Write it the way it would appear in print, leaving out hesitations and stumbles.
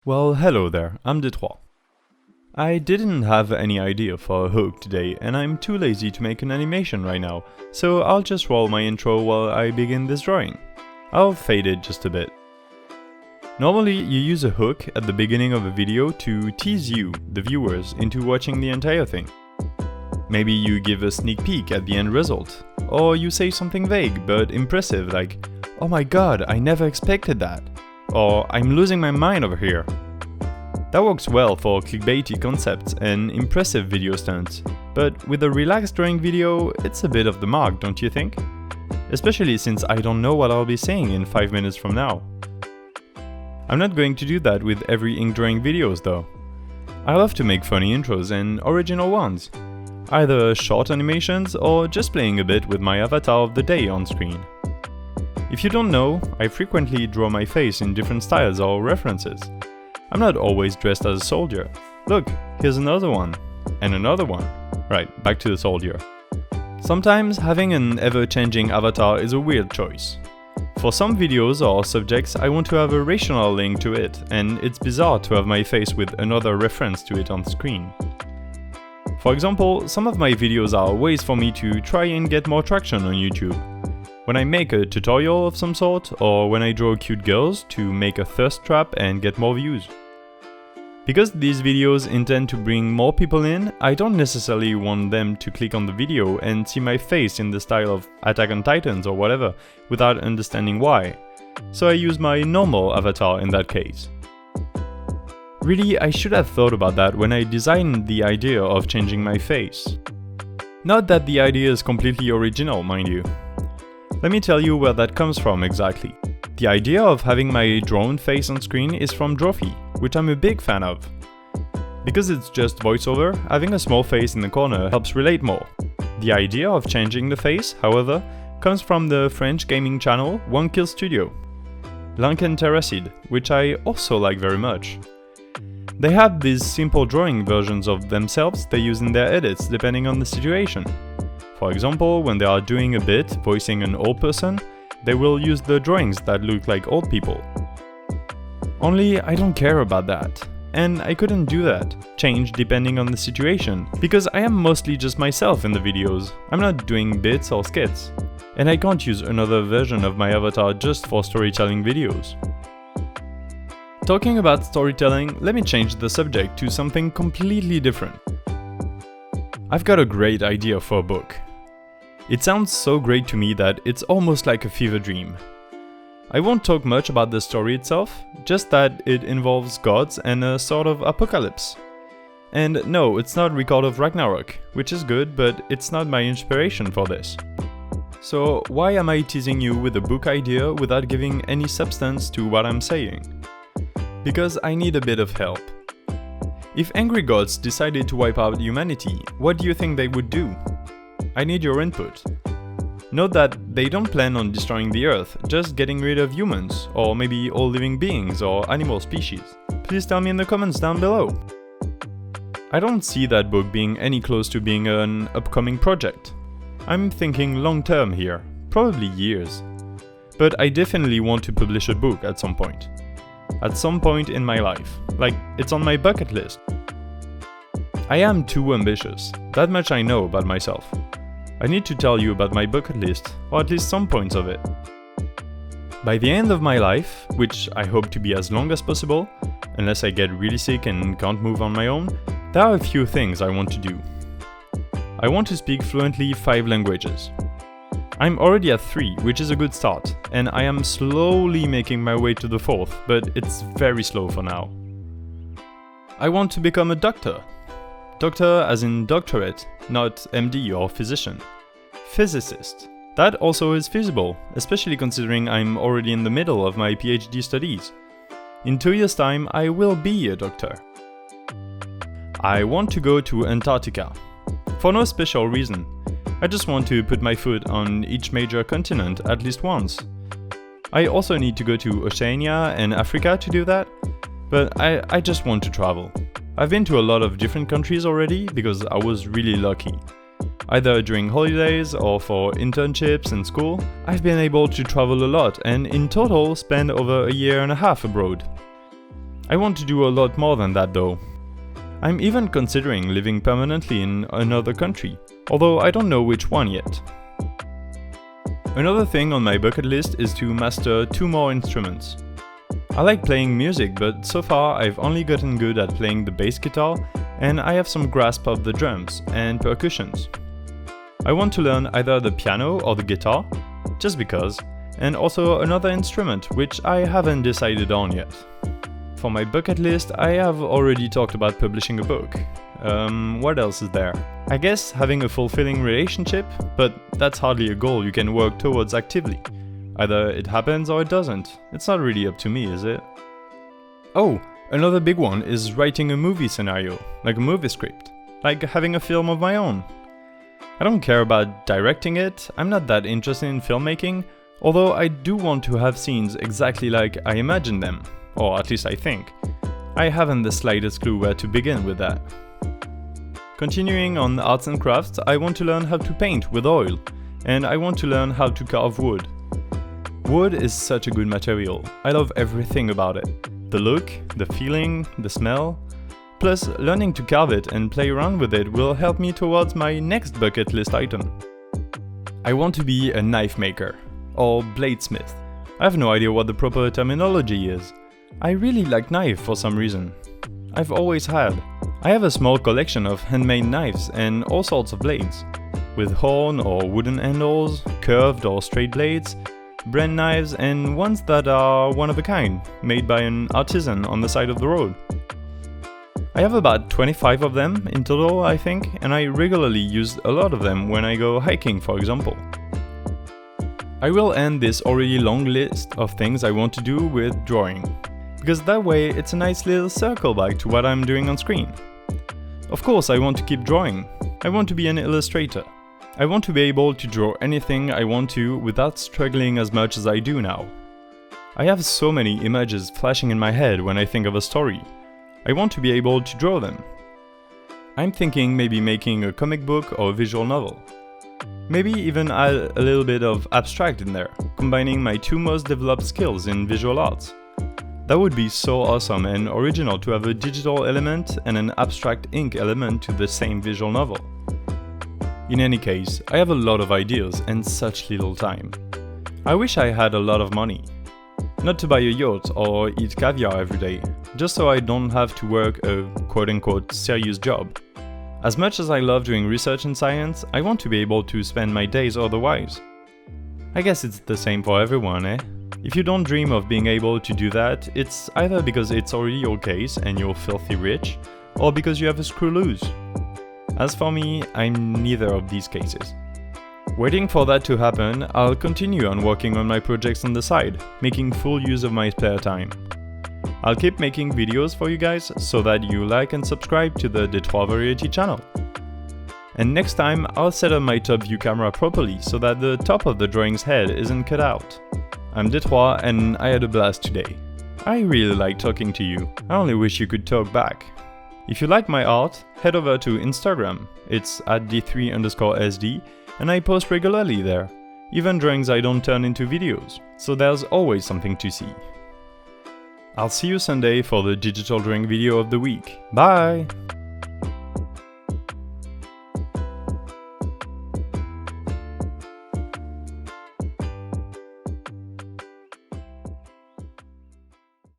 Well, hello there, I'm Detroit. I didn't have any idea for a hook today and I'm too lazy to make an animation right now, so I'll just roll my intro while I begin this drawing. I'll fade it just a bit. Normally you use a hook at the beginning of a video to tease you, the viewers, into watching the entire thing. Maybe you give a sneak peek at the end result, or you say something vague but impressive like, "Oh my god, I never expected that," or "I'm losing my mind over here." That works well for clickbaity concepts and impressive video stunts, but with a relaxed drawing video, it's a bit of the mark, don't you think? Especially since I don't know what I'll be saying in 5 minutes from now. I'm not going to do that with every ink drawing videos though. I love to make funny intros and original ones, either short animations or just playing a bit with my avatar of the day on screen. If you don't know, I frequently draw my face in different styles or references. I'm not always dressed as a soldier. Look, here's another one. And another one. Right, back to the soldier. Sometimes having an ever-changing avatar is a weird choice. For some videos or subjects I want to have a rational link to it, and it's bizarre to have my face with another reference to it on screen. For example, some of my videos are ways for me to try and get more traction on YouTube. When I make a tutorial of some sort, or when I draw cute girls to make a thirst trap and get more views. Because these videos intend to bring more people in, I don't necessarily want them to click on the video and see my face in the style of Attack on Titans or whatever, without understanding why. So I use my normal avatar in that case. Really, I should have thought about that when I designed the idea of changing my face. Not that the idea is completely original, mind you. Let me tell you where that comes from exactly. The idea of having my drawn face on screen is from Drawfee, which I'm a big fan of. Because it's just voiceover, having a small face in the corner helps relate more. The idea of changing the face, however, comes from the French gaming channel One Kill Studio, Lanken Terracid, which I also like very much. They have these simple drawing versions of themselves they use in their edits depending on the situation. For example, when they are doing a bit voicing an old person, they will use the drawings that look like old people. Only I don't care about that. And I couldn't do that, change depending on the situation, because I am mostly just myself in the videos. I'm not doing bits or skits. And I can't use another version of my avatar just for storytelling videos. Talking about storytelling, let me change the subject to something completely different. I've got a great idea for a book. It sounds so great to me that it's almost like a fever dream. I won't talk much about the story itself, just that it involves gods and a sort of apocalypse. And no, it's not Record of Ragnarok, which is good, but it's not my inspiration for this. So why am I teasing you with a book idea without giving any substance to what I'm saying? Because I need a bit of help. If angry gods decided to wipe out humanity, what do you think they would do? I need your input. Note that they don't plan on destroying the Earth, just getting rid of humans, or maybe all living beings or animal species. Please tell me in the comments down below. I don't see that book being any close to being an upcoming project. I'm thinking long term here, probably years. But I definitely want to publish a book at some point. At some point in my life. Like, it's on my bucket list. I am too ambitious, that much I know about myself. I need to tell you about my bucket list, or at least some points of it. By the end of my life, which I hope to be as long as possible, unless I get really sick and can't move on my own, there are a few things I want to do. I want to speak fluently 5 languages. I'm already at 3, which is a good start, and I am slowly making my way to the 4th, but it's very slow for now. I want to become a doctor. Doctor as in doctorate, not MD or physician. Physicist. That also is feasible, especially considering I'm already in the middle of my PhD studies. In 2 years' time, I will be a doctor. I want to go to Antarctica. For no special reason. I just want to put my foot on each major continent at least once. I also need to go to Oceania and Africa to do that, but I just want to travel. I've been to a lot of different countries already because I was really lucky. Either during holidays or for internships in school, I've been able to travel a lot and in total spend over a year and a half abroad. I want to do a lot more than that though. I'm even considering living permanently in another country, although I don't know which one yet. Another thing on my bucket list is to master 2 more instruments. I like playing music, but so far I've only gotten good at playing the bass guitar, and I have some grasp of the drums and percussions. I want to learn either the piano or the guitar, just because, and also another instrument, which I haven't decided on yet. For my bucket list, I have already talked about publishing a book. What else is there? I guess having a fulfilling relationship, but that's hardly a goal you can work towards actively. Either it happens or it doesn't. It's not really up to me, is it? Oh, another big one is writing a movie scenario, like a movie script, like having a film of my own. I don't care about directing it, I'm not that interested in filmmaking, although I do want to have scenes exactly like I imagine them, or at least I think. I haven't the slightest clue where to begin with that. Continuing on arts and crafts, I want to learn how to paint with oil, and I want to learn how to carve wood. Wood is such a good material, I love everything about it. The look, the feeling, the smell. Plus, learning to carve it and play around with it will help me towards my next bucket list item. I want to be a knife maker, or bladesmith. I have no idea what the proper terminology is. I really like knife for some reason. I've always had. I have a small collection of handmade knives and all sorts of blades, with horn or wooden handles, curved or straight blades, brand knives and ones that are one of a kind, made by an artisan on the side of the road. I have about 25 of them in total, I think, and I regularly use a lot of them when I go hiking, for example. I will end this already long list of things I want to do with drawing, because that way it's a nice little circle back to what I'm doing on screen. Of course I want to keep drawing. I want to be an illustrator. I want to be able to draw anything I want to without struggling as much as I do now. I have so many images flashing in my head when I think of a story. I want to be able to draw them. I'm thinking maybe making a comic book or a visual novel. Maybe even add a little bit of abstract in there, combining my 2 most developed skills in visual arts. That would be so awesome and original to have a digital element and an abstract ink element to the same visual novel. In any case, I have a lot of ideas and such little time. I wish I had a lot of money. Not to buy a yacht or eat caviar every day, just so I don't have to work a quote-unquote serious job. As much as I love doing research in science, I want to be able to spend my days otherwise. I guess it's the same for everyone, eh? If you don't dream of being able to do that, it's either because it's already your case and you're filthy rich, or because you have a screw loose. As for me, I'm neither of these cases. Waiting for that to happen, I'll continue on working on my projects on the side, making full use of my spare time. I'll keep making videos for you guys so that you like and subscribe to the Detroit Variety channel. And next time, I'll set up my top view camera properly so that the top of the drawing's head isn't cut out. I'm Detroit and I had a blast today. I really like talking to you, I only wish you could talk back. If you like my art, head over to Instagram, it's at d3_sd, and I post regularly there, even drawings I don't turn into videos, so there's always something to see. I'll see you Sunday for the digital drawing video of the week. Bye!